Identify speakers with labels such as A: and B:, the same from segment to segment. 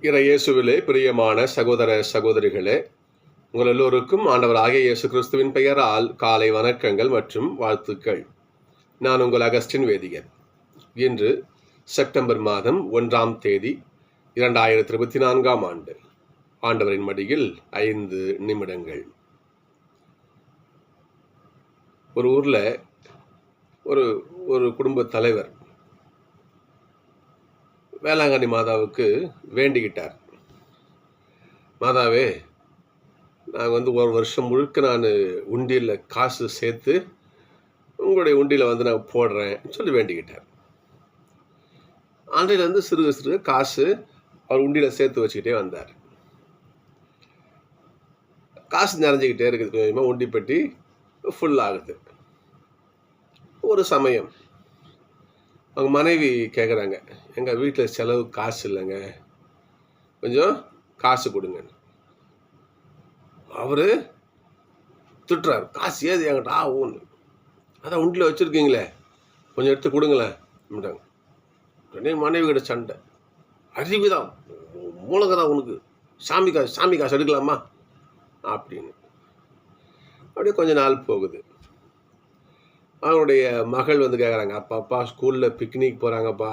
A: இயேசுவிலே பிரியமான சகோதர சகோதரிகளே, உங்கள் எல்லோருக்கும் ஆண்டவராகிய இயேசு கிறிஸ்துவின் பெயரால் காலை வணக்கங்கள் மற்றும் வாழ்த்துக்கள். நான் உங்கள் அகஸ்டின் வேதியன். இன்று செப்டம்பர் மாதம் 1ஆம் தேதி 2024ஆம் ஆண்டு. ஆண்டவரின் மடியில் 5 நிமிடங்கள். ஒரு ஊரில் ஒரு குடும்ப தலைவர் வேளாங்கண்ணி மாதாவுக்கு வேண்டிக்கிட்டார். மாதாவே, நான் ஒரு வருஷம் முழுக்க நான் உண்டியில் காசு சேர்த்து உங்களுடைய உண்டியில் நான் போடுறேன் சொல்லி வேண்டிக்கிட்டார். அன்றையிலேருந்து சிறுக சிறுக காசு அவர் உண்டியில் சேர்த்து வச்சுக்கிட்டே வந்தார். காசு நிறைஞ்சிக்கிட்டே இருக்குது. கொஞ்சமாக உண்டி பெட்டி ஃபுல் ஆகுது. ஒரு சமயம் அவங்க மனைவி கேட்குறாங்க, எங்கள் வீட்டில் செலவு காசு இல்லைங்க, கொஞ்சம் காசு கொடுங்க. அவர் திட்டுறாரு, காசு ஏது என்கிட்ட ஊன்னு, அதான் உண்டியில் வச்சுருக்கீங்களே, கொஞ்சம் எடுத்து கொடுங்களேன் அப்படின்ட்டாங்க. உடனே மனைவி கிட்ட சண்டை, அறிவுதான் மூலகதான் உனக்கு, சாமி காசு எடுக்கலாமா அப்படின்னு. அப்படியே கொஞ்ச நாள் போகுது. அவனுடைய மகள் கேட்குறாங்க, அப்பா ஸ்கூலில் பிக்னிக் போகிறாங்கப்பா,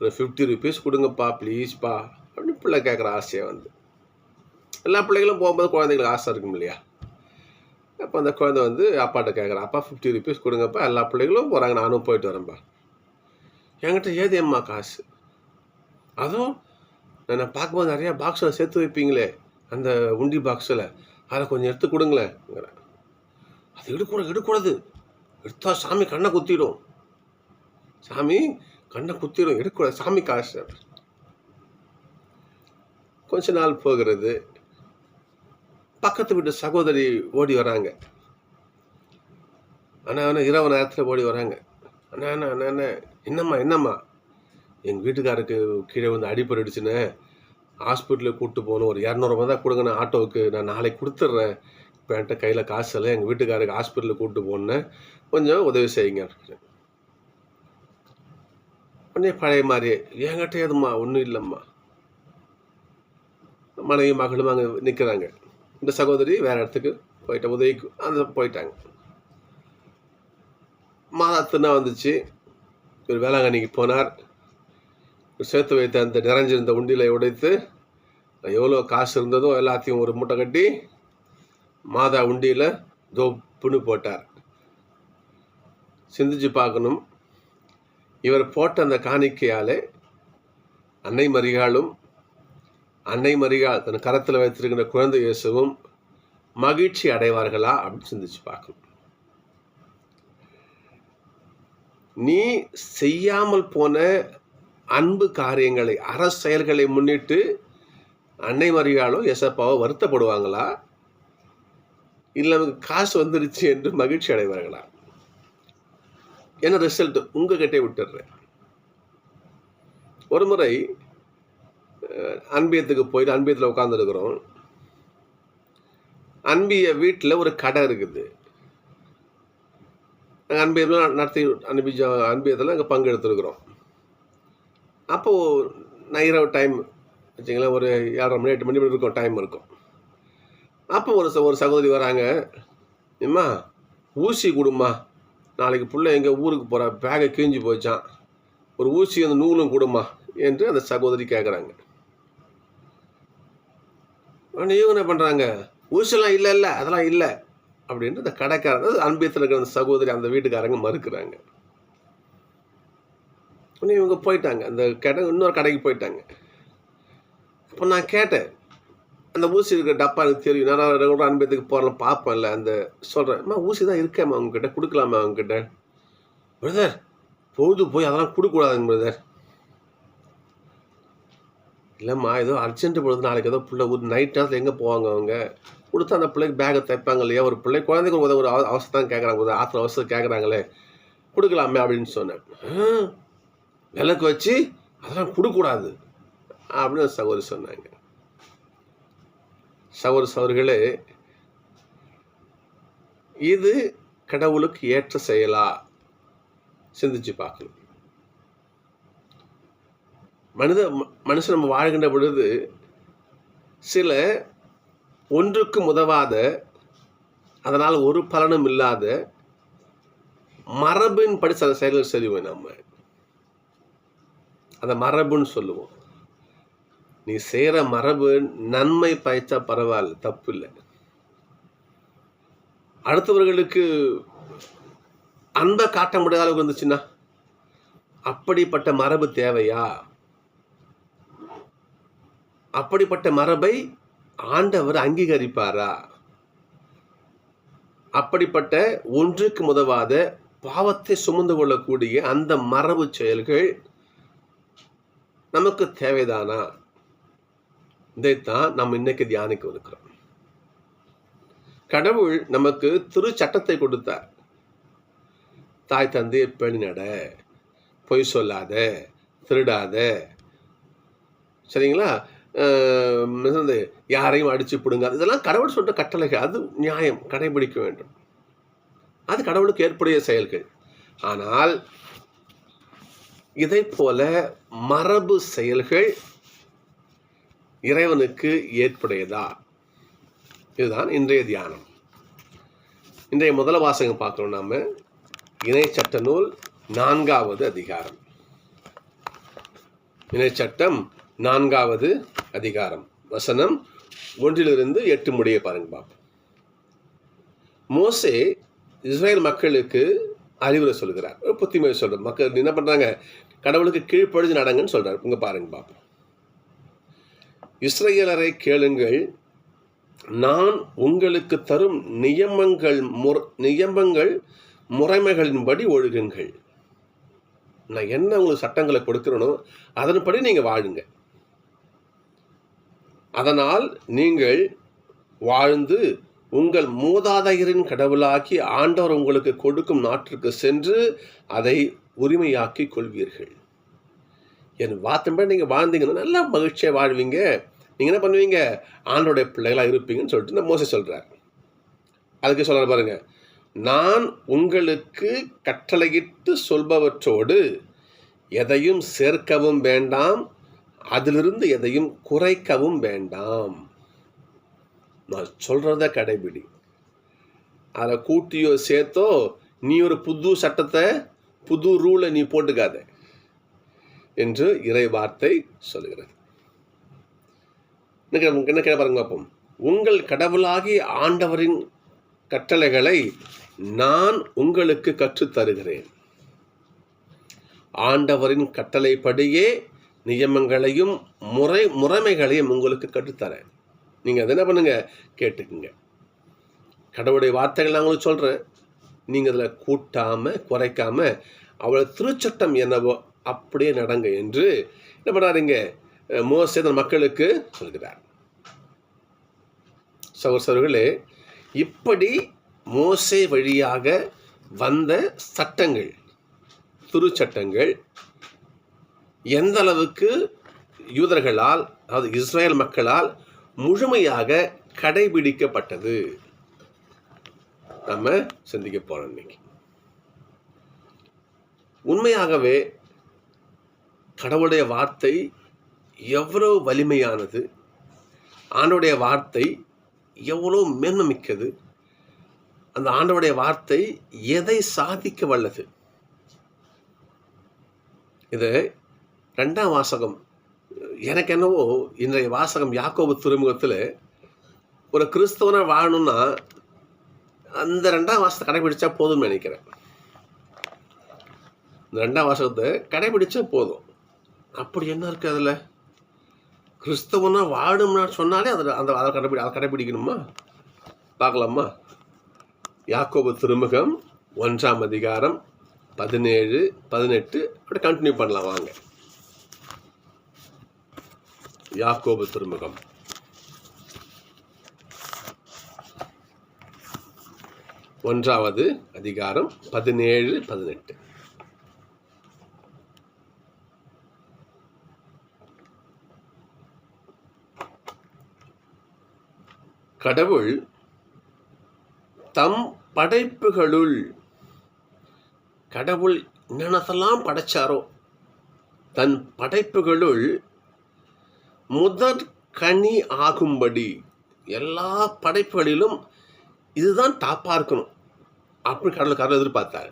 A: ஒரு 50 rupees கொடுங்கப்பா ப்ளீஸ்ப்பா அப்படின்னு பிள்ளை கேட்குற ஆசையாக எல்லா பிள்ளைகளும் போகும்போது குழந்தைங்களுக்கு ஆசை இருக்கும் இல்லையா? அப்போ அந்த குழந்தை அப்பாட்ட கேட்குறான், அப்பா 50 rupees கொடுங்கப்பா, எல்லா பிள்ளைகளும் போகிறாங்க, நானும் போயிட்டு வரேன்ப்பா. என்கிட்ட ஏது அம்மா காசு? அதுவும் நான் பார்க்கும்போது நிறையா பாக்ஸில் சேர்த்து வைப்பீங்களே, அந்த உண்டி பாக்ஸில், அதை கொஞ்சம் எடுத்து கொடுங்களேன். அது எடுக்கூடாது, எடுத்தா சாமி கண்ணை குத்திடும், எடுக்கூடாது, சாமி காசு. கொஞ்ச நாள் போகிறது. பக்கத்து வீட்டு சகோதரி ஓடி வராங்க. அண்ணா இரவு நேரத்தில் ஓடி வராங்க. அண்ணா என்னம்மா எங்கள் வீட்டுக்காருக்கு கீழே அடிபட்டுடுச்சுன்னு ஹாஸ்பிட்டலுக்கு கூப்பிட்டு போகணும், ஒரு 200 ரூபா தான் கொடுங்கண்ணா ஆட்டோவுக்கு, நான் நாளைக்கு கொடுத்துட்றேன், இப்போ என்கிட்ட கையில் காசு இல்லை, எங்கள் வீட்டுக்காருக்கு ஹாஸ்பிட்டலுக்கு கூப்பிட்டு போகணுன்னு கொஞ்சம் உதவி செய்யுங்க. உடனே பழைய மாதிரியே, என்கிட்ட ஏதும்மா ஒன்றும் இல்லைம்மா. மனைவி மகளும் அங்கே நிற்கிறாங்க. இந்த சகோதரி வேறு இடத்துக்கு உதவிக்கு போயிட்டாங்க. மாதா திருநா வந்துச்சு. ஒரு வேளாங்கண்ணிக்கு போனார். சேர்த்து வைத்த அந்த நிறைஞ்சிருந்த உண்டியில் உடைத்து எவ்வளோ காசு இருந்ததோ எல்லாத்தையும் ஒரு மூட்டை கட்டி மாதா உண்டியில் தொப்புன்னு போட்டார். சிந்திச்சு பார்க்கணும், இவர் போட்ட அந்த காணிக்கையாலே அன்னை மரியாள் தன் கரத்தில் வைத்திருக்கிற குழந்தை இயேசுவும் மகிழ்ச்சி அடைவார்களா அப்படின்னு சிந்திச்சு பார்க்கணும். நீ செய்யாமல் போன அன்பு காரியங்களை, செயல்களை முன்னிட்டு அன்னை மரியாளோ எசப்பாவோ வருத்தப்படுவாங்களா, இல்லை நமக்கு காசு வந்துடுச்சு என்று மகிழ்ச்சி அடைவார்களா? என்ன ரிசல்ட் உங்ககிட்டே விட்டுடுறேன். ஒரு முறை அன்பியத்துக்கு போயிட்டு அன்பியத்தில் உட்காந்துருக்குறோம். அன்பிய வீட்டில் ஒரு கடை இருக்குது. நாங்கள் அன்பியத்தில் நடத்தி அன்பியத்தில் அங்கே பங்கு எடுத்துருக்குறோம். அப்போது நான் இரவு டைம் வச்சிங்களேன், ஒரு 7:30 மணி 8 மணி இருக்கும், டைம் இருக்கும். அப்போ ஒரு சகோதரி வராங்க, ஏம்மா ஊசி கொடுமா, நாளைக்கு பிள்ளை எங்கள் ஊருக்கு போகிற, பேகை கிழிஞ்சு போச்சான், ஒரு ஊசி அந்த நூலும் கொடுமா என்று அந்த சகோதரி கேட்குறாங்க. ஆனால் இவங்க என்ன பண்ணுறாங்க, ஊசியெல்லாம் இல்லை அதெல்லாம் இல்லை அப்படின்ட்டு அந்த கடைக்காரங்க, அன்பியத்தில் இருக்கிற அந்த சகோதரி அந்த வீட்டுக்காரங்க மறுக்கிறாங்க. உடனே இவங்க போயிட்டாங்க, அந்த இன்னொரு கடைக்கு போயிட்டாங்க. அப்போ நான் கேட்டேன், அந்த ஊசி இருக்கிற டப்பா எனக்கு தெரியும், நான் ரெகுலராக அன்பத்துக்கு போகிறேன் பார்ப்பேன்ல, அந்த சொல்கிறேன், அம்மா ஊசி தான் இருக்கேம்மா அவங்ககிட்ட, கொடுக்கலாமா அவங்ககிட்ட? பிரதர் பொழுது போய் அதெல்லாம் கொடுக்கக்கூடாதுங்க பிரதர். இல்லைம்மா ஏதோ அர்ஜென்ட் பொழுது, நாளைக்கு ஏதோ பிள்ளை நைட் நேரத்தில் எங்கே போவாங்க அவங்க, கொடுத்தா அந்த பிள்ளைக்கு பேக்கை தைப்பாங்க இல்லையா, ஒரு குழந்தைக்கு ஒரு அவசரம் தான் கேட்குறாங்க, ஒரு அவசரம் கேட்குறாங்களே, கொடுக்கலாமே அப்படின்னு சொன்னேன். விளக்கு வச்சு அதெல்லாம் கொடுக்கக்கூடாது அப்படின்னு சகோதரி சொன்னாங்க. சகோதரர்களே, இது கடவுளுக்கு ஏற்ற செயலா? சிந்திச்சு பார்க்கணும். மனுஷன் நம்ம வாழ்கின்ற பொழுது சில ஒன்றுக்கும் உதவாத, அதனால் ஒரு பலனும் இல்லாத மரபின் படி சில செயல்கள் செய்வோம். நம்ம அந்த மரபுன்னு சொல்லுவோம். நீ செய்கிற மரபு நன்மை பயச்சா பரவாயில்ல, தப்பு இல்லை. அடுத்தவர்களுக்கு அன்பை காட்ட முடியாத அளவுக்கு இருந்துச்சுன்னா அப்படிப்பட்ட மரபு தேவையா? அப்படிப்பட்ட மரபை ஆண்டவர் அங்கீகரிப்பாரா? அப்படிப்பட்ட ஒன்றுக்கு உதவாத பாவத்தை சுமந்து கொள்ளக்கூடிய அந்த மரபு செயல்கள் நமக்கு தேவைதானா? இதைத்தான் நம்ம இன்னைக்கு தியானிக்க இருக்கிறோம். கடவுள் நமக்கு திரு சட்டத்தை கொடுத்தார். தாய் தந்தையை பேணி நட, பொய் சொல்லாத, திருடாத, சரிங்களா, யாரையும் அடிச்சு பிடுங்க, இதெல்லாம் கடவுள் சொல்ற கட்டளைகள். அது நியாயம், கடைபிடிக்க வேண்டும். அது கடவுளுக்கு ஏற்புடைய செயல்கள். ஆனால் இதை போல மரபு செயல்கள் இறைவனுக்கு ஏற்புடையதா? இதுதான் இன்றைய தியானம். இன்றைய முதல் வாசகம் பார்க்கிறோம். நாம இணைச்சட்ட நூல் 4வது அதிகாரம். இணைச்சட்டம் 4வது அதிகாரம், வசனம் 1-8 முடிய பாருங்க பாப்போம். மோசே இஸ்ரேல் மக்களுக்கு அறிவுரை சொல்கிறார், புத்திமொழி சொல்றார். மக்கள் என்ன பண்றாங்க? கடவுளுக்கு கீழ்ப்படிஞ்சு நடங்கன்னு சொல்றாரு. இங்க பாருங்க பாப்போம். இஸ்ரேலரை கேளுங்கள், நான் உங்களுக்கு தரும் நியமங்கள் முறைமைகளின்படி ஒழுகுங்கள். நான் என்ன உங்களுக்கு சட்டங்களை கொடுக்கிறேனோ அதன்படி நீங்க வாழுங்க. அதனால் நீங்கள் வாழ்ந்து உங்கள் மூதாதையரின் கடவுளாக்கி ஆண்டவர் உங்களுக்கு கொடுக்கும் நாட்டிற்கு சென்று அதை உரிமையாக்கி கொள்வீர்கள். என் வார்த்தைப்படி நீங்கள் வாழ்ந்தீங்கன்னா நல்லா மகிழ்ச்சியாக வாழ்வீங்க. நீங்கள் என்ன பண்ணுவீங்க? ஆண்டோடைய பிள்ளைகளாக இருப்பீங்கன்னு சொல்லிட்டு இந்த மோசே சொல்கிறார். அதுக்கு சொல்கிற பாருங்க, நான் உங்களுக்கு கட்டளையிட்டு சொல்பவற்றோடு எதையும் சேர்க்கவும் வேண்டாம், அதிலிருந்து எதையும் குறைக்கவும் வேண்டாம். நான் சொல்கிறத கடைபிடி. அதில் கூட்டியோ சேர்த்தோ நீ ஒரு புது சட்டத்தை, புது ரூலை நீ போட்டுக்காத என்று இறை வார்த்தை சொல்லுகிறது. என்ன கேட்க பாருங்க பார்ப்போம். உங்கள் கடவுளாகி ஆண்டவரின் கட்டளைகளை நான் உங்களுக்கு கற்றுத்தருகிறேன். ஆண்டவரின் கட்டளைப்படியே நியமங்களையும் முறைமைகளையும் உங்களுக்கு கற்றுத்தரேன். நீங்கள் அதை என்ன பண்ணுங்க? கேட்டுக்குங்க. கடவுளுடைய வார்த்தைகள் நான் உங்களுக்கு சொல்கிறேன். நீங்கள் அதில் கூட்டாமல் குறைக்காமல் அவளை திருச்சட்டம் என்னவோ அப்படியே நடங்க என்று என்ன பண்ணாருங்க மோசே தன் மக்களுக்கு சொல்கிறார். சகோதரர்களே, இப்படி மோசே வழியாக வந்த சட்டங்கள், திருச்சட்டங்கள் எந்த அளவுக்கு யூதர்களால், அதாவது இஸ்ரேல் மக்களால் முழுமையாக கடைபிடிக்கப்பட்டது நம்ம சிந்திக்க போறோம் இன்னைக்கு. உண்மையாகவே கடவுளுடைய வார்த்தை எவ்வளவு வலிமையானது, ஆண்டவருடைய வார்த்தை எவ்வளவு மேன்மை மிக்கது, அந்த ஆண்டவருடைய வார்த்தை எதை சாதிக்க வல்லது. இது 2ஆம் வாசகம். எனக்கு என்னவோ இன்றைய வாசகம் யாக்கோபு துறைமுகத்தில் ஒரு கிறிஸ்தவனை வாழணும்னா அந்த 2ஆம் வாசகத்தை கடைபிடிச்சா போதும்னு நினைக்கிறேன். இந்த 2ஆம் வாசகத்தை கடைபிடிச்சா போதும். அப்படி என்ன இருக்கு அதில்? கிறிஸ்தவனா வாழும்னா சொன்னாலே அதை கடைபிடிக்கணுமா? பார்க்கலாமா? யாக்கோபு திருமுகம் 1ஆம் அதிகாரம் 17, 18 அப்படி கண்டினியூ பண்ணலாம் வாங்க. யாக்கோபு திருமுகம் 1ஆவது அதிகாரம் 17, 18. கடவுள் தம் படைப்புகளுள், கடவுள் என்னென்னதெல்லாம் படைச்சாரோ தன் படைப்புகளுள் முதற் கனி ஆகும்படி. எல்லா படைப்புகளிலும் இதுதான் டாப்பாக இருக்கணும் அப்படின்னு கடவுள் எதிர்பார்த்தார்.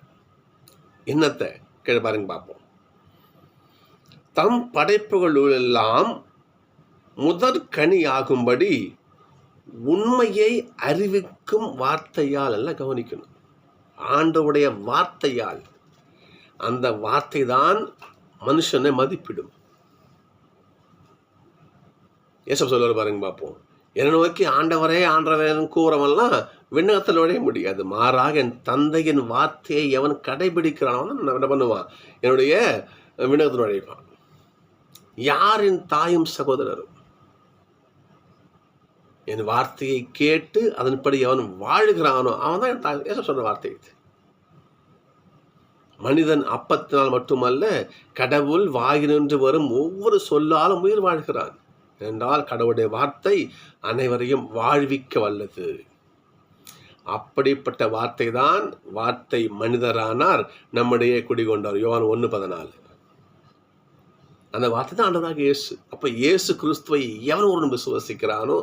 A: என்னத்தை கீழே பாருங்க பார்ப்போம். தம் படைப்புகளெல்லாம் முதற் கனி ஆகும்படி உண்மையை அறிவிக்கும் வார்த்தையால் எல்லாம் கவனிக்கணும். ஆண்டவருடைய வார்த்தையால். அந்த வார்த்தை தான் மனுஷனை மதிப்பிடும். ஏசப் சொல்லுவார் பாருங்க பார்ப்போம். என்னை நோக்கி ஆண்டவரே ஆண்டவரேன்னு கூறவெல்லாம் விண்ணகத்தில் நுழைய முடியாது. மாறாக என் தந்தையின் வார்த்தையை எவன் கடைபிடிக்கிறானோ என்ன பண்ணுவான்? என்னுடைய விண்ணகத்தில் நுழைப்பான். யாரின் தாயும் சகோதரரும் என் வார்த்தையை கேட்டு அதன்படி அவன் வாழ்கிறானோ அவன் தான் என் தாய். ஏசப் சொன்ன வார்த்தை இது. மனிதன் அப்பத்தினால் மட்டுமல்ல, கடவுள் வாயினின்று வரும் ஒவ்வொரு சொல்லாலும் உயிர் வாழ்கிறான் என்றால் கடவுளுடைய வார்த்தை அனைவரையும் வாழ்விக்க வல்லது. அப்படிப்பட்ட வார்த்தை தான் வார்த்தை மனிதரானார், நம்முடைய குடிகொண்டார். யோவான் 1:14. அந்த வார்த்தை தான் ஆண்டவராக இயேசு. அப்போ இயேசு கிறிஸ்துவை எவன் ஒருவன் விசுவசிக்கிறானோ,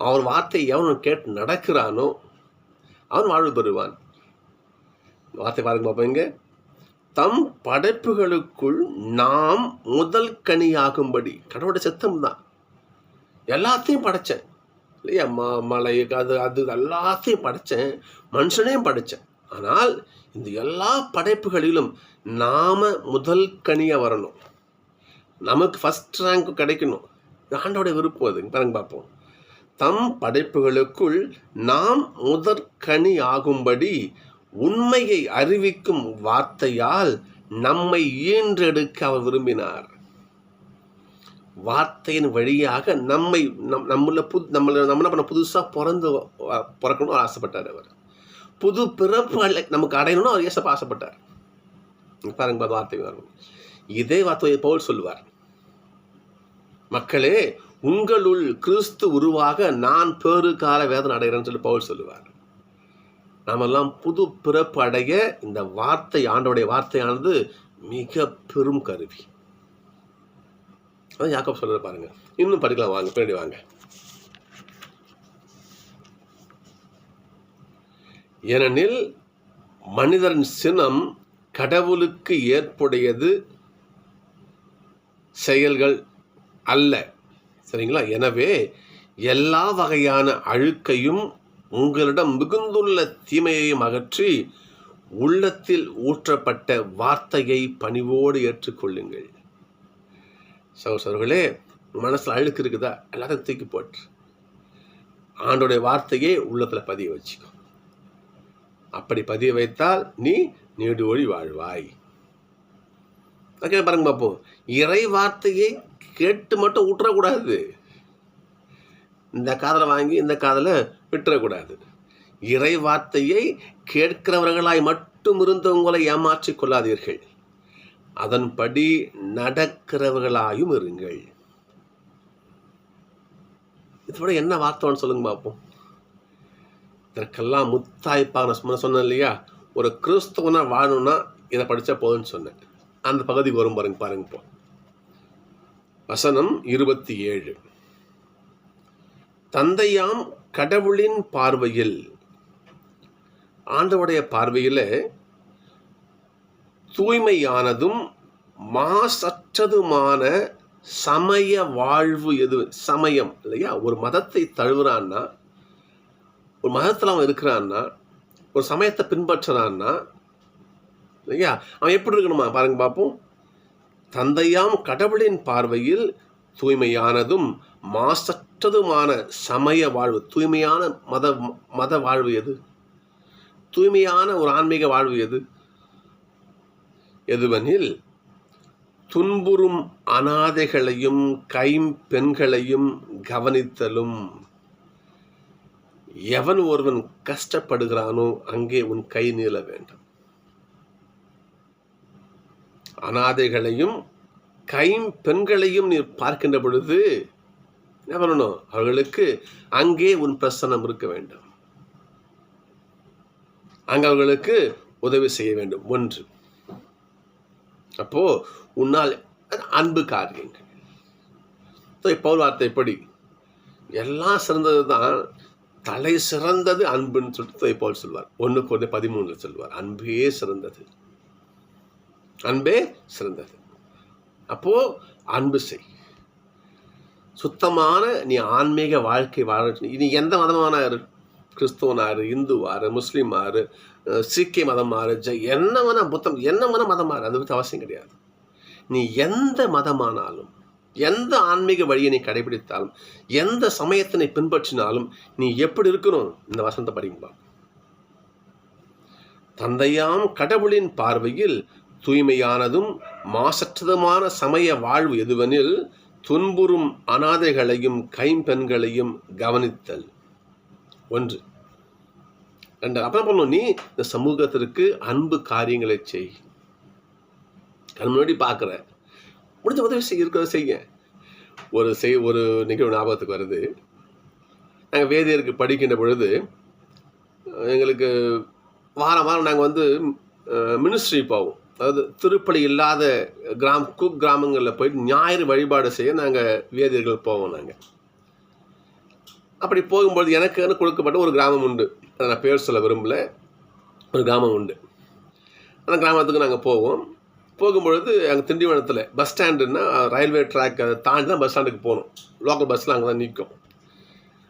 A: அவன் வார்த்தை எவன் கேட்டு நடக்கிறானோ அவன் வாழ்வு பெறுவான். வார்த்தை பாருங்க பார்ப்பீங்க. தம் படைப்புகளுக்குள் நாம் முதல் கனியாகும்படி. கடவுளுடைய சித்தம் தான். எல்லாத்தையும் படைத்தேன் இல்லையா? மலை அது எல்லாத்தையும் படைத்தேன், மனுஷனையும் படைத்தேன். ஆனால் இந்த எல்லா படைப்புகளிலும் நாம் முதல் கனியாக வரணும். நமக்கு ஃபஸ்ட் ரேங்க் கிடைக்கணும். ஆண்டோடைய விருப்பம் அது. பாருங்க பார்ப்போம். தம் படைப்புகளுக்குள் நாம் முதற் கனி ஆகும்படி உண்மையை அறிவிக்கும் வார்த்தையால் நம்மை ஈன்றெடுக்க அவர் விரும்பினார். வார்த்தையின் வழியாக நம்ம புதுசாக பிறக்கணும் ஆசைப்பட்டார். அவர் புது பிறப்பு நமக்கு அடையணும்னு அவர் ஏசப்ப ஆசைப்பட்டார். பாருங்க வார்த்தை வரும். இதே வார்த்தையை பவுல் சொல்லுவார். மக்களே, உங்களுள் கிறிஸ்து உருவாக நான் பேறுகால வேதனை அடைகிறேன்னு சொல்லி பவுல் சொல்லுவார். நாமெல்லாம் புது பிறப்பு அடைய இந்த வார்த்தை, ஆண்டவருடைய வார்த்தையானது மிக பெரும் கருவி. அதான் யாக்கோபு சொல்றது பாருங்க. இன்னும் படிக்கலாம் வாங்க, பின்னாடி வாங்க. ஏனெனில் மனிதரின் சினம் கடவுளுக்கு ஏற்புடையது செயல்கள் அல்ல. சரிங்களா? எனவே எல்லா வகையான அழுக்கையும் உங்களிடம் மிகுந்துள்ள தீமையையும் அகற்றி உள்ளத்தில் ஊற்றப்பட்ட வார்த்தையை பணிவோடு ஏற்றுக்கொள்ளுங்கள். சகோதரர்களே, மனசில் அழுக்கு இருக்குதா? எல்லாத்தையும் தூக்கி போட்டு ஆண்டோடைய வார்த்தையே உள்ளத்தில் பதிய வச்சுக்கோ. அப்படி பதிய வைத்தால் நீ நீடு ஒளி வாழ்வாய். ஓகே, பாருங்க பார்ப்போம். இறை வார்த்தையை கேட்டு மட்டும் விட்டுறக்கூடாது. இந்த காதில் வாங்கி இந்த காதில் விட்டுறக்கூடாது. இறை வார்த்தையை கேட்கிறவர்களாய் மட்டும் இருந்து உங்களை ஏமாற்றிக் கொள்ளாதீர்கள், அதன்படி நடக்கிறவர்களாயும் இருங்கள். இதோட என்ன வார்த்தைன்னு சொல்லுங்க பார்ப்போம். இதற்கெல்லாம் முத்தாய்ப்பாக நான் சொன்னேன் இல்லையா? ஒரு கிறிஸ்தவனா வாழணும்னா இதை படித்தா போதும்னு சொன்னேன். அந்த பகுதிக்கு வரும் பாருங்க இப்போ. வசனம் 27. தந்தையாம் கடவுளின் பார்வையில், ஆண்டவருடைய பார்வையில் தூய்மையானதும் மாசற்றதுமான சமய வாழ்வு எது? சமயம் இல்லையா? ஒரு மதத்தை தழுவுறான்னா, ஒரு மதத்தில் அவன் இருக்கிறான்னா, ஒரு சமயத்தை பின்பற்றுறான்னா இல்லையா, அவன் எப்படி இருக்கணுமா? பாருங்க பார்ப்போம். தந்தையாம் கடவுளின் பார்வையில் தூய்மையானதும் மாசற்றதுமான சமய வாழ்வு. தூய்மையான மத வாழ்வு எது? தூய்மையான ஒரு ஆன்மீக வாழ்வு எது? எதுவெனில் துன்புறும் அனாதைகளையும் கைம்பெண்களையும் கவனித்தலும். எவன் ஒருவன் கஷ்டப்படுகிறானோ அங்கே உன் கை நீள வேண்டும். அனாதைகளையும் கைம்பெண்களையும் நீ பார்க்கின்ற பொழுது என்ன பண்ணணும்? அவர்களுக்கு அங்கே உன் பிரசன்னம் இருக்க வேண்டும். அங்கே அவர்களுக்கு உதவி செய்ய வேண்டும். ஒன்று. அப்போ உன்னால் அது அன்பு காரியங்கள். பவுல் வார்த்தைப்படி எல்லாம் சிறந்தது தான், தலை சிறந்தது அன்புன்னு சொல்லிட்டு பவுல் சொல்வார். 1 Corinthians 13 சொல்வார், அன்பே சிறந்தது, அன்பே சிறந்தது. அப்போ அன்பு செய். சுத்தமான நீ ஆன்மீக வாழ்க்கை வாழ. நீ எந்த மதமானாரு, கிறிஸ்துவனாரு, இந்துவாரு, முஸ்லீமாரு, சீக்கிய மதமாரு, என்ன வேணா, புத்தம் என்ன வேணா மதமாறு, அதை பற்றி அவசியம் கிடையாது. நீ எந்த மதமானாலும், எந்த ஆன்மீக வழியை நீ கடைபிடித்தாலும், எந்த சமயத்தினை பின்பற்றினாலும் நீ எப்படி இருக்கணும்? இந்த வசனத்தை படிக்கும்பா. தந்தையாம் கடவுளின் பார்வையில் தூய்மையானதும் மாசற்றதுமான சமய வாழ்வு எதுவெனில் துன்புறும் அனாதைகளையும் கைம்பெண்களையும் கவனித்தல். 1. 2. அப்புறம் பண்ணணும், நீ இந்த சமூகத்திற்கு அன்பு காரியங்களை செய். கண் முன்னாடி பார்க்குற, முடிஞ்ச உதவி இருக்கிறத செய்ய. ஒரு நிகழ்வு ஞாபகத்துக்கு வருது. நாங்கள் வேதியருக்கு படிக்கின்ற பொழுது எங்களுக்கு வாரம் நாங்கள் மினிஸ்ட்ரி போவோம். அதாவது திருப்பலி இல்லாத கிராமங்களில் போயிட்டு ஞாயிறு வழிபாடு செய்ய நாங்கள் வேதியர்கள் போவோம். நாங்கள் அப்படி போகும்பொழுது எனக்கு கொடுக்கப்பட்ட ஒரு கிராமம் உண்டு. அதை நான் பேர் சொல்ல விரும்பல. ஒரு கிராமம் உண்டு. அந்த கிராமத்துக்கு நாங்கள் போகும்பொழுது அங்கே திண்டிவனத்தில் பஸ் ஸ்டாண்டுன்னா ரயில்வே ட்ராக் அதை தாண்டி தான் பஸ் ஸ்டாண்டுக்கு போகணும். லோக்கல் பஸ்லாம் அங்கே தான் நிற்கும்.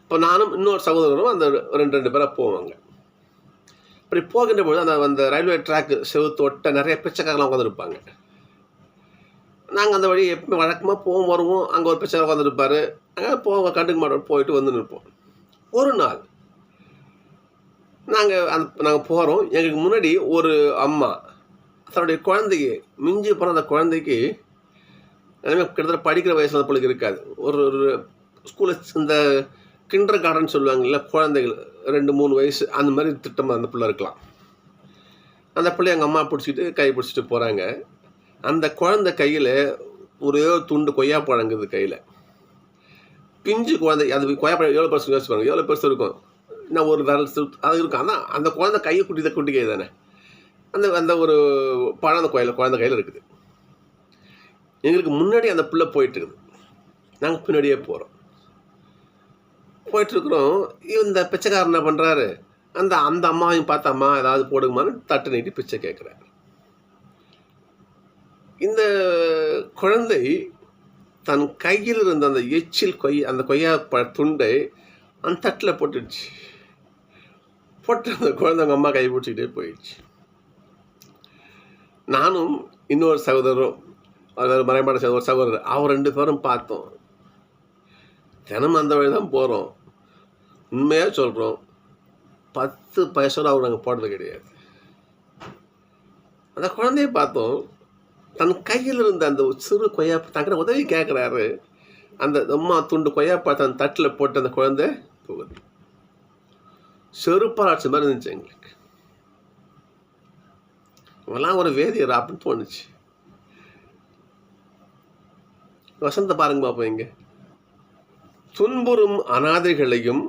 A: இப்போ நானும் இன்னொரு சகோதரரும் அந்த 2 பேராக போவாங்க. அப்படி போகின்ற பொழுது அந்த ரயில்வே ட்ராக் செவுத்தொட்ட நிறைய பிச்சைக்காரலாம் உட்காந்துருப்பாங்க. நாங்கள் அந்த வழி எப்பவுமே வழக்கமாக வருவோம். அங்கே ஒரு பிச்சைக்காரர் உட்காந்துருப்பார். அங்கே கண்டுக்க மாட்டோம், போயிட்டு வந்து நிற்போம். ஒரு நாள் நாங்கள் போகிறோம். எங்களுக்கு முன்னாடி ஒரு அம்மா தன்னுடைய குழந்தைக்கு, மிஞ்சி போகிற அந்த குழந்தைக்கு கிட்டத்தட்ட படிக்கிற வயசு அந்த பிள்ளைக்கு இருக்காது. ஒரு ஸ்கூலில் இந்த கிண்டர் கார்டன் சொல்லுவாங்கல்ல, குழந்தைகள் 2-3 வயசு அந்த மாதிரி திட்டமாக அந்த பிள்ளை இருக்கலாம். அந்த பிள்ளை எங்கள் அம்மா கை பிடிச்சிட்டு போகிறாங்க. அந்த குழந்தை கையில் ஒரே துண்டு கொய்யாப்பழங்குது கையில். பிஞ்சு குழந்தை. அது கொய்யாப்பழம் எவ்வளோ பெருசு யோசிப்பாங்க, எவ்வளோ பெருசு இருக்கும், இன்னும் ஒரு விரல் அது இருக்கும். ஆனால் அந்த குழந்தை கையை குட்டி கை தானே. அந்த ஒரு பழம் அந்த குழந்தை கையில் இருக்குது. எங்களுக்கு முன்னாடி அந்த பிள்ளை போயிட்டுருக்குது. நாங்கள் பின்னாடியே போயிட்டுருக்குறோம். இந்த பிச்சைக்காரர் என்ன பண்ணுறாரு, அந்த அம்மாவையும் பார்த்து, அம்மா ஏதாவது போடுங்கம்மான்னு தட்டு நீட்டி பிச்சை கேட்குறாரு. இந்த குழந்தை தன் கையில் இருந்த அந்த எச்சில் அந்த கொய்யா துண்டை அந்த தட்டில் போட்டுடுச்சு. போட்டு அந்த குழந்தை அவங்க அம்மா கை பிடிச்சிக்கிட்டே போயிடுச்சு. நானும் இன்னொரு சகோதரரும், அதாவது மறைமாட ஒரு சகோதரர், அவர் 2 பேரும் பார்த்தோம். தினமும் அந்த வழி தான் போகிறோம். உண்மையாக சொல்கிறோம், 10 பைசா அவர் நாங்கள் போடுறது கிடையாது. அந்த குழந்தைய பார்த்தோம். தன் கையில் இருந்த அந்த சிறு கொய்யாப்பா தங்கிற உதவி கேட்குறாரு. அந்த அம்மா துண்டு கொய்யாப்பா தன் தட்டில் போட்டு அந்த குழந்தை போகுது. செருப்பாராட்சி மாதிரி இருந்துச்சு எங்களுக்கு. இவெல்லாம் ஒரு வேதியர் அப்படின்னு தோணுச்சு. வசந்த பாருங்க பாப்போம். இங்க துன்புறும் அனாதைகளையும்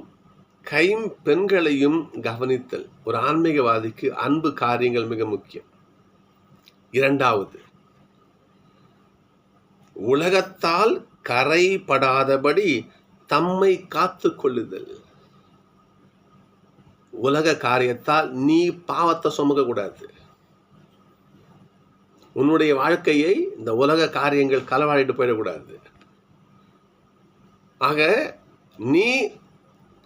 A: கைம்பெண்களையும் கவனித்தல். ஒரு ஆன்மீகவாதிக்கு அன்பு காரியங்கள் மிக முக்கியம். 2வது, உலகத்தால் கரைபடாதபடி தம்மை காத்து கொள்ளுதல். உலக காரியத்தால் நீ பாவத்தை சுமக்க கூடாது. உன்னுடைய வாழ்க்கையை இந்த உலக காரியங்கள் களவாடிட்டு போயிடக்கூடாது. ஆக நீ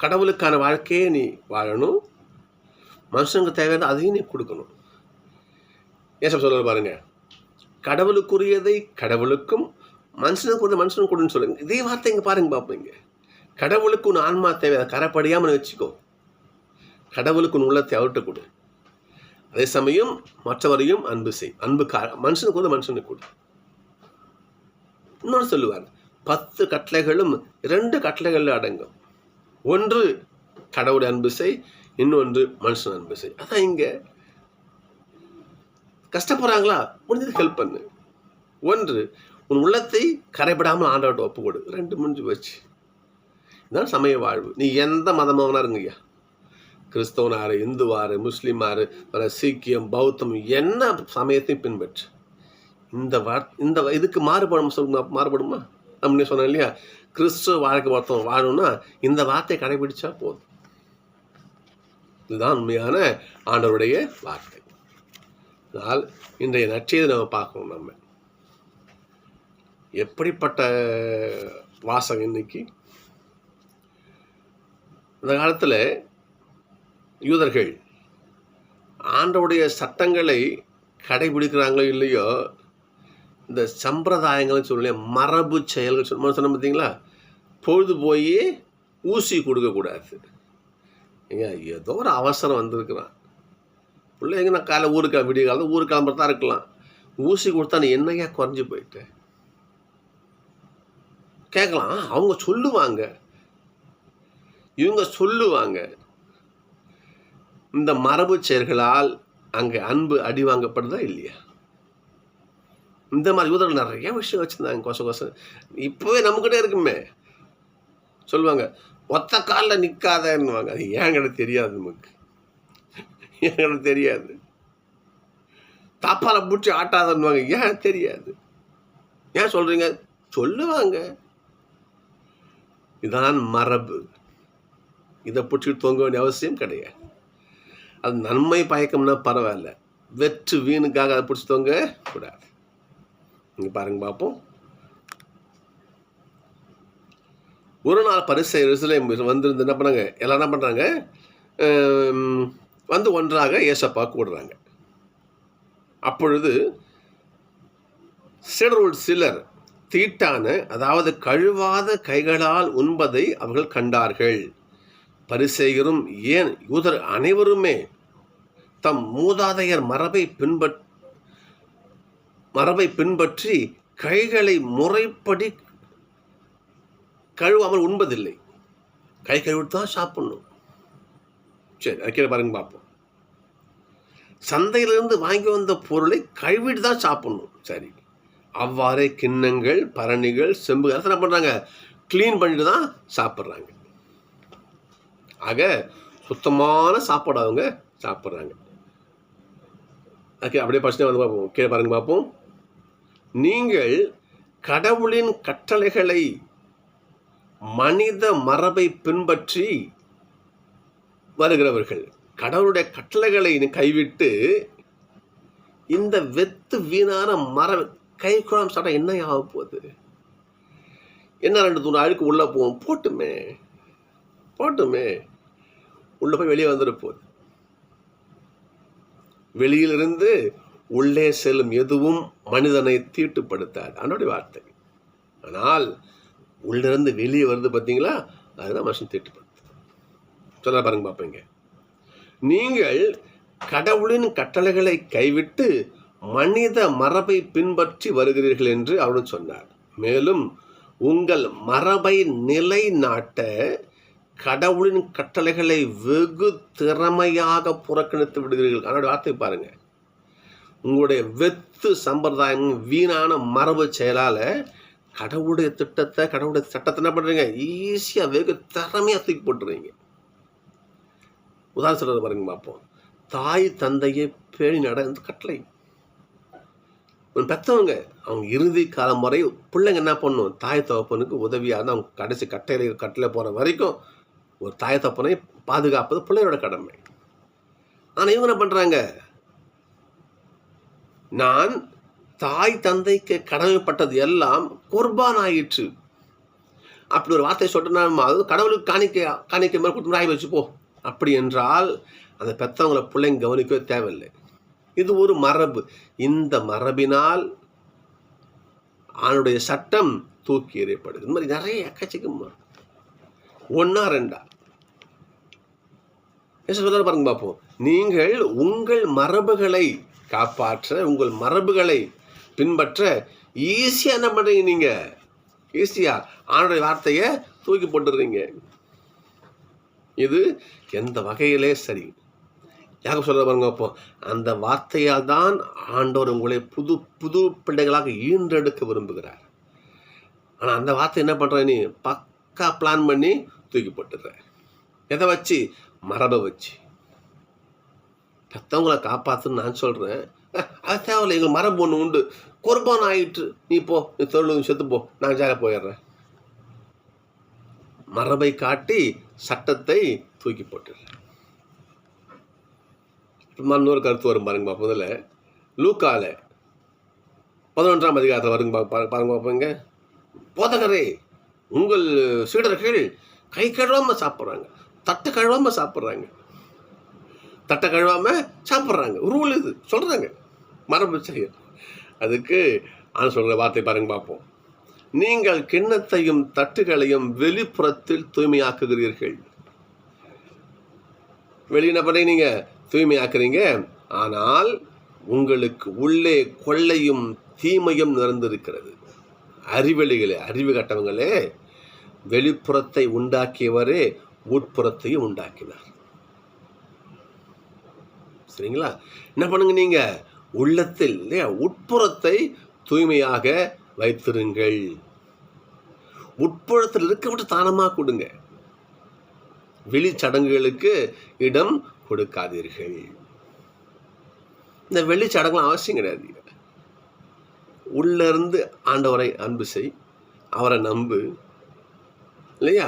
A: கடவுளுக்கான வாழ்க்கையை நீ வாழணும். மனுஷனுக்கு தேவையான அதையும் நீ கொடுக்கணும். ஏசப் சொல்ல பாருங்க, கடவுளுக்குரியதை கடவுளுக்கும் மனுஷனுக்குரிய மனுஷனுக்கு கொடுன்னு சொல்லுங்க. இதே வார்த்தை இங்கே பாருங்க பார்ப்பீங்க. கடவுளுக்கு உன் ஆன்மா தேவை, அதை கரைப்படியாமல் வச்சுக்கோ. கடவுளுக்கு உன் உள்ளத்தை அவர்கிட்ட கொடு. அதே சமயம் மற்றவரையும் அன்பு செய். மனுஷனுக்கு வந்து மனுஷனுக்கு கொடு. இன்னொன்று சொல்லுவார், 10 கட்டளைகளும் 2 கட்டளைகள் அடங்கும். ஒன்று கடவுளை அன்பு செய், இன்னொன்று மனுஷன் அன்பு செய். அதான் இங்க கஷ்டப்படுறாங்களா, முடிஞ்சது ஹெல்ப் பண்ணு. ஒன்று உன் உள்ளத்தை கரைபடாமல் ஆண்டவர்கிட்ட ஒப்பு கொடு. 2 முடிஞ்சு போச்சு. இதுதான் சமய வாழ்வு. நீ எந்த மதமாவனா இருங்கய்யா, கிறிஸ்தவனாரு, இந்துவாரு, முஸ்லீமாரு, சீக்கியம், பௌத்தம், என்ன சமயத்தையும் பின்பற்று. இந்த இதுக்கு மாறுபடுமா? நம்ம சொன்னோம் இல்லையா, கிறிஸ்துவ வாழ்க்கை ஒருத்தவங்க வாழணும்னா இந்த வார்த்தையை கடைபிடிச்சா போதும். இதுதான் உண்மையான ஆண்டவருடைய வார்த்தை. அதனால் இன்றைய நற்செய்தியை நம்ம பார்க்கணும். நம்ம எப்படிப்பட்ட வாசகம் இன்னைக்கு. அந்த காலத்தில் யூதர்கள் ஆண்டவருடைய சட்டங்களை கடைபிடிக்கிறாங்களோ இல்லையோ, இந்த சம்பிரதாயங்கள்னு சொல்லி மரபு செயல்கள் சொன்ன பார்த்தீங்களா, பொழுது போய் ஊசி கொடுக்கக்கூடாது. ஏங்க ஏதோ ஒரு அவசரம் வந்திருக்கிறான், பிள்ளைங்க நான் காலை ஊருக்கு விடிய காலம் ஊருக்கு கிளம்புறது தான் இருக்கலாம், ஊசி கொடுத்தா நீ என்னையா குறைஞ்சி போயிட்ட கேட்கலாம். அவங்க சொல்லுவாங்க, இவங்க சொல்லுவாங்க. இந்த மரபு செயல்களால் அங்கே அன்பு அடி வாங்கப்படுதா இல்லையா? இந்த மாதிரி யூதர்கள் நிறைய விஷயம் வச்சுருந்தாங்க. கொசம் இப்போவே நம்மக்கிட்டே இருக்குமே. சொல்லுவாங்க, ஒத்த காலில் நிற்காதன்னுவாங்க. அது ஏங்கிட்ட தெரியாது, நமக்கு ஏங்கிட்ட தெரியாது. தாப்பால பூச்சி ஆட்டாதன்னுவாங்க, ஏன் தெரியாது. ஏன் சொல்கிறீங்க? சொல்லுவாங்க. இதான் மரபு. இதை பிடிச்சிட்டு தொங்க வேண்டிய அவசியம் கிடையாது. அது நன்மை பயக்கம்னா பரவாயில்ல, வெற்று வீணுக்காக அதை பிடிச்சி தொங்க கூடாது. இங்கே பாருங்க பார்ப்போம். ஒரு நாள் பரிசேயர் எருசலேம் வந்திருந்து என்ன பண்ணாங்க, எல்லாம் என்ன பண்ணுறாங்க, வந்து ஒன்றாக ஏசப்பா கூடுறாங்க. அப்பொழுது சீடருள் சிலர் தீட்டான, அதாவது கழுவாத கைகளால் உண்பதை அவர்கள் கண்டார்கள். பரிசேயரும் ஏன் யூதர் அனைவருமே தம் மூதாதையர் மரபை பின்பற்றி கைகளை முறைப்படி கழுவாமல் உண்பதில்லை. கை கழுவிட்டு தான் சாப்பிடணும். சரி, அதுக்கே பாருங்க பார்ப்போம். சந்தையிலிருந்து வாங்கி வந்த பொருளை கழுவிட்டு தான் சாப்பிடணும். சரி, அவ்வாறே கிண்ணங்கள், பரணிகள், செம்பு அதை என்ன பண்ணுறாங்க, க்ளீன் பண்ணிட்டு தான் சாப்பிட்றாங்க. ஆக சுத்தமான சாப்பாடு அவங்க சாப்பிட்றாங்க. ஓகே, அப்படியே பசங்க வந்து பார்ப்போம். கீழே பாருங்க பார்ப்போம். நீங்கள் கடவுளின் கட்டளைகளை மனித மரபை பின்பற்றி வருகிறவர்கள். கடவுளுடைய கட்டளைகளை கைவிட்டு இந்த வெத்து வீணான கை குழாம் சாப்பிட்டா என்ன ஆக போகுது? என்ன 2 அழுக்கு உள்ளே போவோம், போட்டுமே உள்ளே போய் வெளியே வந்துட போகுது. வெளியிலிருந்து உள்ளே செல்லும் எதுவும் மனிதனை தீட்டுப்படுத்தாது, அதனுடைய வார்த்தை. ஆனால் உள்ளிருந்து வெளியே வருது பார்த்தீங்களா, அதுதான் மனுஷன் தீட்டுப்படுத்து. சொல்ல பாருங்க பார்ப்பீங்க. நீங்கள் கடவுளின் கட்டளைகளை கைவிட்டு மனித மரபை பின்பற்றி வருகிறீர்கள் என்று அவருடன் சொன்னார். மேலும் உங்கள் மரபை நிலைநாட்ட கடவுளின் கட்டளைகளை வெகு திறமையாக புறக்கணித்து விடுகிறீர்கள். அதனுடைய வார்த்தை பாருங்க. உங்களுடைய வெத்து சம்பிரதாயம், வீணான மரபு செயலால் கடவுளுடைய திட்டத்தை, கடவுளுடைய சட்டத்தை என்ன பண்ணுறீங்க, ஈஸியாக வெகு திறமையாக தூக்கி போட்டுறீங்க. உதாரணம் சொல்கிறது பாருங்க பார்ப்போம். தாய் தந்தையை பேணி நடந்து கட்டளை. பெற்றவங்க அவங்க இறுதி காலம் வரை பிள்ளைங்க என்ன பண்ணணும், தாய் தகப்பனுக்கு உதவியாக இருந்தால் அவங்க கடைசி கட்டளை போகிற வரைக்கும் ஒரு தாய் தகப்பனை பாதுகாப்பது பிள்ளையோட கடமை. ஆனால் இவங்க என்ன பண்ணுறாங்க, நான் தாய் தந்தைக்கு கடமைப்பட்டது எல்லாம் குர்பான் ஆயிற்று அப்படி ஒரு வார்த்தை சொன்னா, அது கடவுளுக்கு காணிக்கை மேலே கொடுத்து ஆகி வச்சுப்போ அப்படி என்றால் அந்த பெற்றவங்களை பிள்ளைங்க கவனிக்கவே தேவையில்லை. இது ஒரு மரபு. இந்த மரபினால் ஆணுடைய சட்டம் தூக்கி எறியப்படுது. இந்த மாதிரி நிறைய எக்கச்சக்கமா, 1 2 பாருங்க பார்ப்போம். நீங்கள் உங்கள் மரபுகளை காப்பாற்ற, உங்கள் மரபுகளை பின்பற்ற ஈஸியா என்ன பண்றீங்க, நீங்க ஈஸியா ஆணுடைய வார்த்தையை தூக்கி போட்டுடுறீங்க. இது எந்த வகையிலே சரி? யாக சொல்ற பாருங்க. அப்போ அந்த வார்த்தையால் தான் ஆண்டவர் உங்களை புது புது பிள்ளைகளாக ஈன்றெடுக்க விரும்புகிறார். ஆனால் அந்த வார்த்தை என்ன பண்ற, நீ பக்கா பிளான் பண்ணி தூக்கி போட்டுடுற. எதை வச்சு? மரபை வச்சு. பெற்றவங்களை காப்பாற்றுன்னு நான் சொல்கிறேன், அது தேவையில்லை, எங்களுக்கு மரபு ஒன்று உண்டு, குர்பான் ஆயிற்று, நீ போ, நீ தொழில் செத்து போ, நான் ஜாக போயிடுறேன். மரபை காட்டி சட்டத்தை தூக்கி போட்டுடுறேன். இன்னொரு கருத்து வரும் பாருங்க. முதல்ல லூக்கால 11ஆம் அதிகாரத்தில் வருங்க பாருங்க பார்ப்பீங்க. போதகரே, உங்கள் சீடர்கள் கை கழுவாமல் சாப்பிட்றாங்க, தட்டை கழுவாமல் சாப்பிட்றாங்க, தட்டை கழுவாமல் சாப்பிட்றாங்க. ரூல் இது சொல்கிறாங்க, மரபு செய்ய. அதுக்கு நான் சொல்கிற வார்த்தை பாருங்க பார்ப்போம். நீங்கள் கிண்ணத்தையும் தட்டுகளையும் வெளிப்புறத்தில் தூய்மையாக்குகிறீர்கள். வெளியின பண்ணி நீங்கள் தூய்மையாக்குறீங்க, ஆனால் உங்களுக்கு உள்ளே கொள்ளையும் தீமையும் நிறைந்திருக்கிறது. அறிவு கட்டவங்களே, வெளிப்புறத்தை உண்டாக்கியவரே உட்புறத்தையும் உண்டாக்கினார். சரிங்களா? என்ன பண்ணுங்க, நீங்க உள்ளத்தில் உட்புறத்தை தூய்மையாக வைத்திருங்கள். உட்புறத்தில் இருக்க மட்டும் தானமாக கொடுங்க. வெளி சடங்குகளுக்கு இடம் கொடுக்காதீர்கள். இந்த வெளி சடங்குலாம் அவசியம் கிடையாது. உள்ள இருந்து ஆண்டவரை அன்பு செய், அவரை நம்பு, இல்லையா?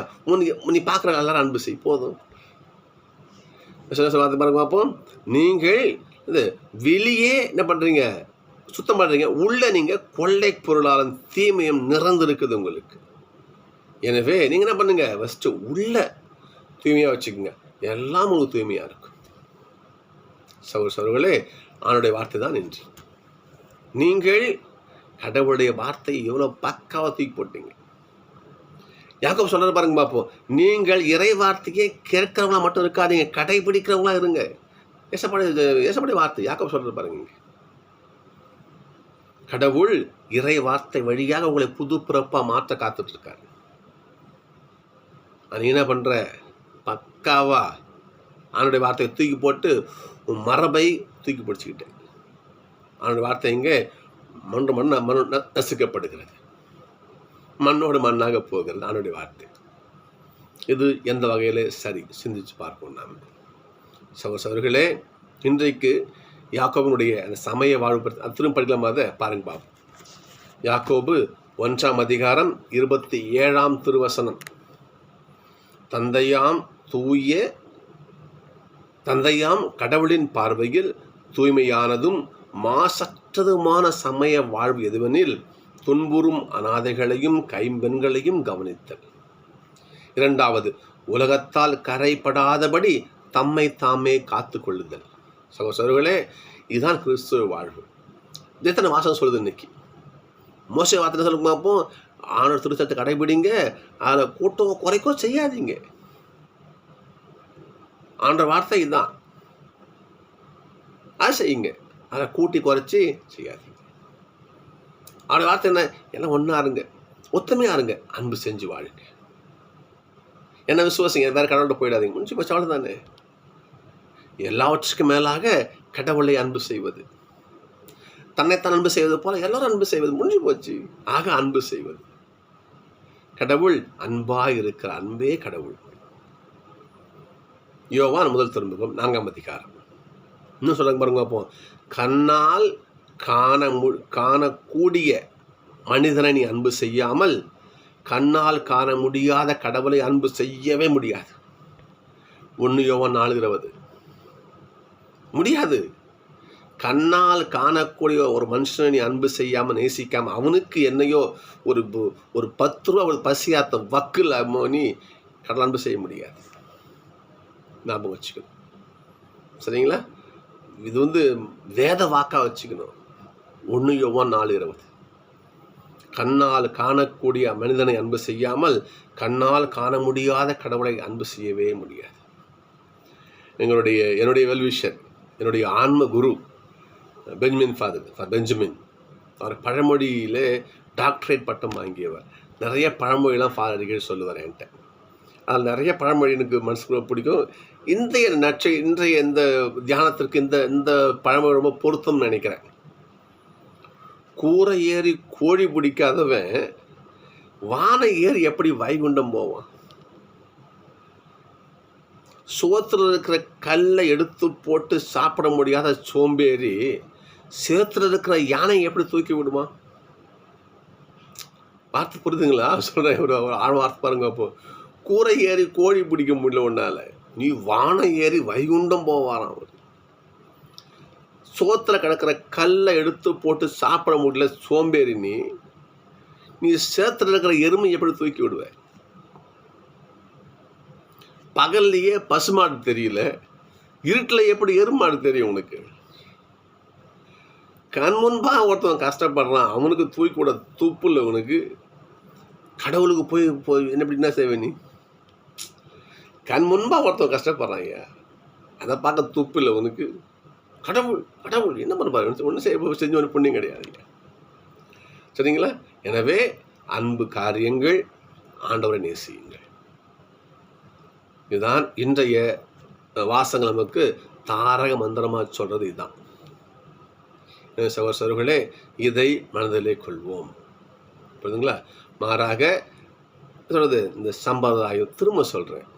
A: நீ பார்க்குற எல்லாரும் அன்பு செய், போதும். பாருங்க பார்ப்போம். நீங்கள் இது வெளியே என்ன பண்ணுறீங்க, சுத்தம் பண்ணுறீங்க, உள்ள நீங்கள் கொள்ளை பொருளாலும் தீமையும் நிறைந்திருக்குது உங்களுக்கு. எனவே நீங்கள் என்ன பண்ணுங்க, ஃபஸ்ட்டு உள்ள தூய்மையாக வச்சுக்கோங்க, எல்லாம் உங்களுக்கு தூய்மையாக இருக்கும். சகோதரர்களே, அவனுடைய வார்த்தை தான் இன்று. நீங்கள் கடவுளுடைய வார்த்தையை எவ்வளோ பக்காவாக தூக்கி போட்டீங்க. யாக்கோபு சொல்றது பாருங்க பார்ப்போம். நீங்கள் இறை வார்த்தையை கேட்கிறவங்களா மட்டும் இருக்காதீங்க, கடைபிடிக்கிறவங்களா இருங்க. ஏசப்படைய வார்த்தை யாக்கோபு சொல்றது பாருங்க. கடவுள் இறை வார்த்தை வழியாக உங்களை புது பிறப்பாக மாற்ற காத்துட்டு இருக்காரு. அது என்ன பண்ற, பக்காவா அவனுடைய வார்த்தையை தூக்கி போட்டு உன் மரபை தூக்கி பிடிச்சிக்கிட்டேன். அவனுடைய வார்த்தை இங்கே மண்ணு நசுக்கப்படுகிறது, மண்ணோடு மண்ணாக போகிறது அவனுடைய வார்த்தை. இது எந்த வகையில் சரி, சிந்திச்சு பார்ப்போம் நாம். சகோதரர்களே, இன்றைக்கு யாக்கோபனுடைய அந்த சமய வாழ்வு பற்றி திரும்ப படிக்கலாமா? அதை பாருங்க பார்ப்போம். யாக்கோபு 1ஆம் அதிகாரம் 27ஆம் திருவசனம். தந்தையாம் கடவுளின் பார்வையில் தூய்மையானதும் மாசற்றதுமான சமய வாழ்வு எதுவெனில் துன்புறும் அனாதைகளையும் கைம்பெண்களையும் கவனித்தல். 2வது, உலகத்தால் கரைப்படாதபடி தம்மை தாமே காத்து கொள்ளுதல். சகோதரர்களே, இதுதான் கிறிஸ்துவ வாழ்வு. இதைத்தனை வாசகம் சொல்லுது இன்னைக்கு. மோசே வார்த்தை சொல்ல பார்ப்போம். ஆணர் திருச்சத்தை கடைபிடிங்க, அதை கூட்டம் குறைக்கோ செய்யாதீங்க. ஆண்ட வார்த்தை இதுதான், அதை செய்யுங்க, அதை கூட்டி குறைச்சி செய்யாதீங்க. அவருடைய வார்த்தை என்ன, எல்லாம் ஒன்றா இருங்க, ஒத்துமையாக இருங்க, அன்பு செஞ்சு வாழுங்க, என்ன விசுவாசிங்க, வேறு கடவுள்கிட்ட போயிடாதீங்க. முடிஞ்சு போச்சு, அவ்வளோதானே. எல்லாவற்றுக்கும் மேலாக கடவுளை அன்பு செய்வது, தன்னைத்தான் அன்பு செய்வது போல எல்லாரும் அன்பு செய்வது, முடிஞ்சு போச்சு. ஆக அன்பு செய்வது. கடவுள் அன்பாக இருக்கிற அன்பே கடவுள். யோவான் 1 திருமுகம் 4ஆம் அதிகாரம். இன்னும் சொல்லுங்க பாருங்க பார்ப்போம். கண்ணால் காணக்கூடிய மனிதனை நீ அன்பு செய்யாமல் கண்ணால் காண முடியாத கடவுளை அன்பு செய்யவே முடியாது. 1 யோவான் 4:20. முடியாது. கண்ணால் காணக்கூடிய ஒரு மனுஷனை நீ அன்பு செய்யாமல் நேசிக்காமல் அவனுக்கு என்னையோ ஒரு 10 ரூபா ஒரு பசியாத்த வக்கில் நீ கடவுள் அன்பு செய்ய முடியாது. ஞாபகம் வச்சுக்கணும், சரிங்களா? இது வேத வாக்கா வச்சுக்கணும். 1 யோவான் 4:20. கண்ணால் காணக்கூடிய மனிதனை அன்பு செய்யாமல் கண்ணால் காண முடியாத கடவுளை அன்பு செய்யவே முடியாது. என்னுடைய வெல்விஷர், என்னுடைய ஆன்ம குரு பெஞ்சமின் அவர் பழமொழியில் டாக்டரேட் பட்டம் வாங்கியவர். நிறைய பழமொழியெல்லாம் ஃபாதர்கள் சொல்லுவார் என்கிட்ட. அதில் நிறைய பழமொழி எனக்கு மனசுக்குள்ள பிடிக்கும். இன்றைய இந்த தியானத்திற்கு இந்த பழமொழி ரொம்ப பொருத்தம்னு நினைக்கிறேன். கூரை ஏறி கோழி பிடிக்காதவன் வானை ஏறி எப்படி வைகுண்டம் போவான்? சோத்தில் இருக்கிற கல்லை எடுத்து போட்டு சாப்பிட முடியாத சோம்பேறி சேத்துல இருக்கிற யானை எப்படி தூக்கி விடுமா? வார்த்தை புரியுதுங்களா? சொல்கிறேன், ஒரு ஆழ வார்த்தை பாருங்க. அப்போ கூரை ஏறி கோழி பிடிக்க முடியல உன்னால, நீ வானம் ஏறி வைகுண்டம் போவாராம் அவர். சோத்துல கிடக்கிற கல்லை எடுத்து போட்டு சாப்பிட முடியல சோம்பேறி நீ சேத்துல இருக்கிற எருமை எப்படி தூக்கி விடுவ? பகல்லையே பசுமாடு தெரியல, இருட்டில் எப்படி எருமாடு தெரியும் உனக்கு? கண் முன்பா ஒருத்தவன் கஷ்டப்படுறான், அவனுக்கு தூக்கி விட துப்பு இல்லை உனக்கு? கடவுளுக்கு போய் என்ன செய்வே நீ? கண் முன்பா ஒருத்தவன் கஷ்டப்படுறான் ஐயா, அதை பார்க்க துப்பு இல்லை உனக்கு? கடவுள் என்ன பண்ணுவார்? ஒன்றும் செஞ்சு ஒன்று புண்ணியம் கிடையாது. சரிங்களா? எனவே அன்பு காரியங்கள், ஆண்டவரை நேசியுங்கள். இதுதான் இன்றைய வாசங்கள் நமக்கு தாரக மந்திரமாக சொல்கிறது இதுதான். சகோதரர்களே, இதை மனதிலே கொள்வோம். புரியுதுங்களா? மாறாக சொல்கிறது இந்த சம்பிரதாயம், திரும்ப சொல்கிறேன்,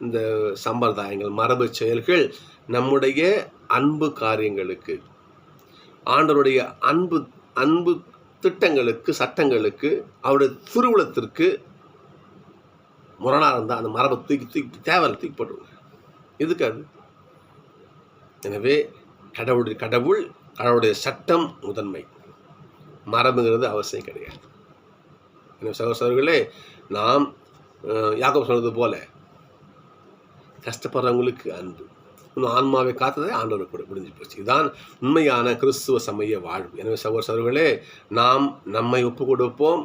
A: இந்த சம்பிரதாயங்கள், மரபு செயல்கள் நம்முடைய அன்பு காரியங்களுக்கு, ஆண்டவருடைய அன்பு திட்டங்களுக்கு, சட்டங்களுக்கு, அவருடைய திருவுளத்திற்கு முரணாக இருந்தால் அந்த மரபை தூக்கி தூக்கி போட்டுருங்க. எதுக்கு அது? எனவே கடவுளுடைய சட்டம் முதன்மை, மரபுங்கிறது அவசியம் கிடையாது. எனவே சகோதரர்களே, நாம் யாக்கோபு சொன்னது போல கஷ்டப்படுறவங்களுக்கு அன்பு, இன்னும் ஆன்மாவை காத்ததே ஆண்டவர் கூட முடிஞ்சு போச்சு. இதுதான் உண்மையான கிறிஸ்துவ சமய வாழ்வு. எனவே சகோதரர்களே, நாம் நம்மை ஒப்பு கொடுப்போம்,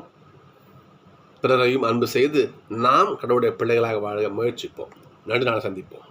A: பிறரையும் அன்பு செய்து நாம் கடவுளுடைய பிள்ளைகளாக வாழ முயற்சிப்போம். நடுநாள் சந்திப்போம்.